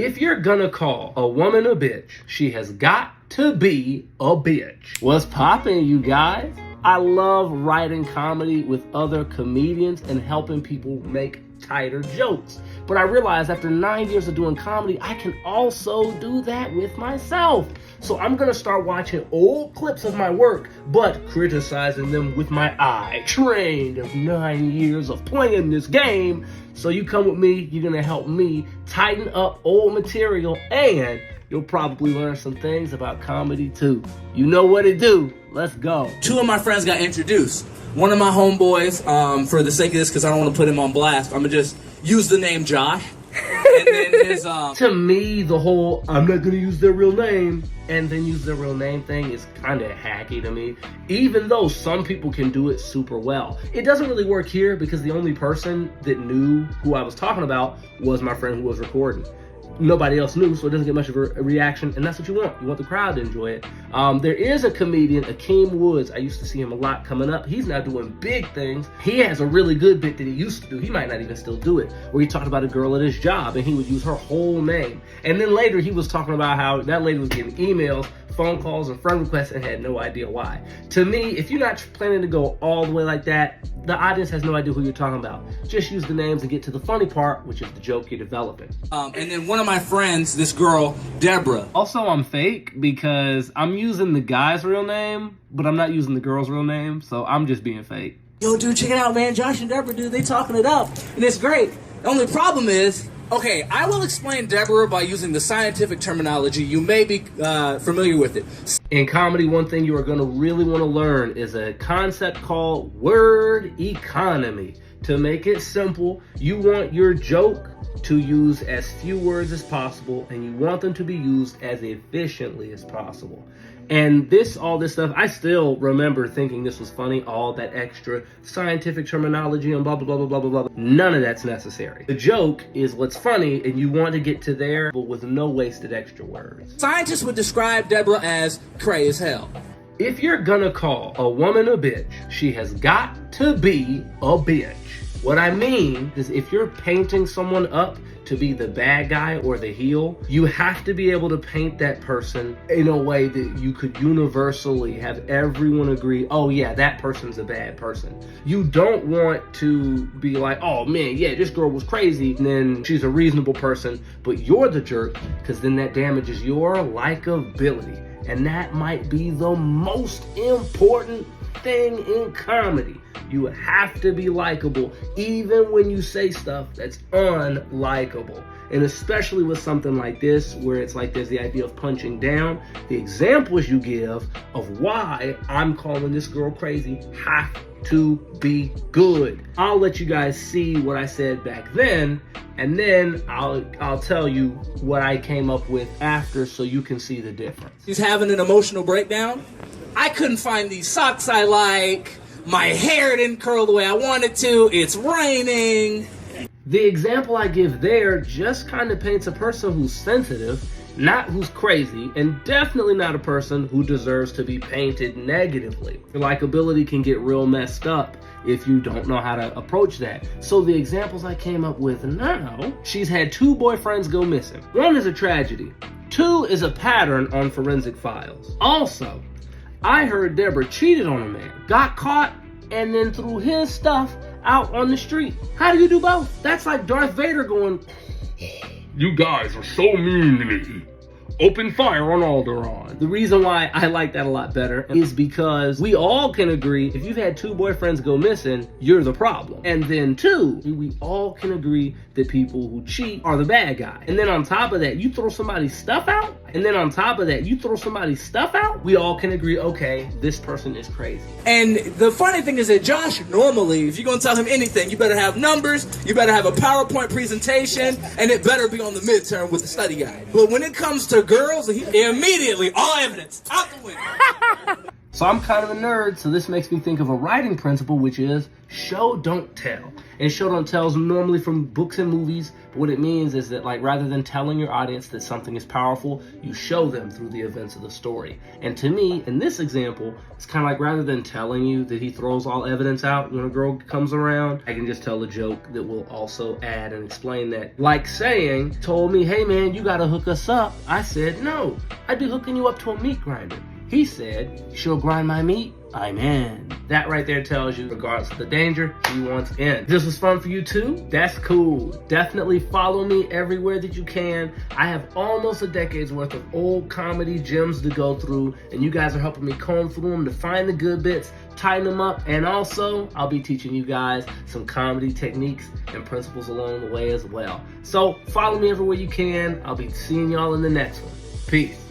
If you're gonna call a woman a bitch, she has got to be a bitch. What's poppin', you guys? I love writing comedy with other comedians and helping people make tighter jokes. But I realized after 9 years of doing comedy, I can also do that with myself. So I'm gonna start watching old clips of my work, but criticizing them with my eye, trained of 9 years of playing this game. So you come with me, you're gonna help me tighten up old material, and you'll probably learn some things about comedy too. You know what to do. Let's go. Two of my friends got introduced. One of my homeboys, for the sake of this, because I don't want to put him on blast, I'm gonna just use the name Josh. And then his, To me, the whole I'm not gonna use their real name and then use their real name thing is kind of hacky to me, even though some people can do it super well. It doesn't really work here because the only person that knew who I was talking about was my friend who was recording. Nobody else knew, so it doesn't get much of a reaction, and that's what you want. You want the crowd to enjoy it. There is a comedian, Akeem Woods. I used to see him a lot coming up. He's now doing big things. He has a really good bit that he used to do. He might not even still do it, where he talked about a girl at his job, and he would use her whole name. And then later, he was talking about how that lady was getting emails, phone calls, and friend requests and had no idea why. To me, if you're not planning to go all the way like that, the audience has no idea who you're talking about. Just use the names and get to the funny part, which is the joke you're developing. and then one of my friends, this girl, Deborah. Also, I'm fake because I'm using the guy's real name, but I'm not using the girl's real name, so I'm just being fake. Yo, dude, check it out, man. Josh and Deborah, dude, they talking it up, and it's great. The only problem is, okay, I will explain Deborah by using the scientific terminology. You may be familiar with it. In comedy, one thing you are going to really want to learn is a concept called word economy. To make it simple, you want your joke to use as few words as possible, and you want them to be used as efficiently as possible. And all this stuff, I still remember thinking this was funny, all that extra scientific terminology and blah, blah, blah, blah, blah, blah, blah. None of that's necessary. The joke is what's funny, and you want to get to there, but with no wasted extra words. Scientists would describe Deborah as cray as hell. If you're gonna call a woman a bitch, she has got to be a bitch. What I mean is if you're painting someone up to be the bad guy or the heel, you have to be able to paint that person in a way that you could universally have everyone agree, oh yeah, that person's a bad person. You don't want to be like, oh man, yeah, this girl was crazy, and then she's a reasonable person, but you're the jerk, because then that damages your likability. And that might be the most important thing in comedy. You have to be likable, even when you say stuff that's unlikable. And especially with something like this, where it's like there's the idea of punching down, the examples you give of why I'm calling this girl crazy have to be good. I'll let you guys see what I said back then, and then I'll tell you what I came up with after so you can see the difference. He's having an emotional breakdown. I couldn't find these socks I like. My hair didn't curl the way I wanted to. It's raining. The example I give there just kind of paints a person who's sensitive, not who's crazy, and definitely not a person who deserves to be painted negatively. Your likability can get real messed up if you don't know how to approach that. So the examples I came up with now, she's had 2 boyfriends go missing. 1 is a tragedy. 2 is a pattern on forensic files. Also, I heard Deborah cheated on a man, got caught, and then threw his stuff out on the street. How do you do both? That's like Darth Vader going, you guys are so mean to me. Open fire on Alderaan. The reason why I like that a lot better is because we all can agree if you've had 2 boyfriends go missing, you're the problem. And then 2, we all can agree that people who cheat are the bad guy. And then on top of that, you throw somebody's stuff out? And then on top of that, you throw somebody's stuff out? We all can agree, okay, this person is crazy. And the funny thing is that Josh, normally, if you're going to tell him anything, you better have numbers, you better have a PowerPoint presentation, and it better be on the midterm with the study guide. But when it comes to girls, he immediately, all evidence, out the window. So I'm kind of a nerd, so this makes me think of a writing principle, which is show, don't tell. And show, don't tell is normally from books and movies, but what it means is that, like, rather than telling your audience that something is powerful, you show them through the events of the story. And to me, in this example, it's kind of like rather than telling you that he throws all evidence out when a girl comes around, I can just tell a joke that will also add and explain that. Like saying, told me, hey man, you gotta hook us up. I said, no, I'd be hooking you up to a meat grinder. He said, she'll grind my meat, I'm in. That right there tells you, regardless of the danger, he wants in. If this was fun for you too, that's cool. Definitely follow me everywhere that you can. I have almost a decade's worth of old comedy gems to go through, and you guys are helping me comb through them to find the good bits, tighten them up, and also, I'll be teaching you guys some comedy techniques and principles along the way as well. So follow me everywhere you can. I'll be seeing y'all in the next one. Peace.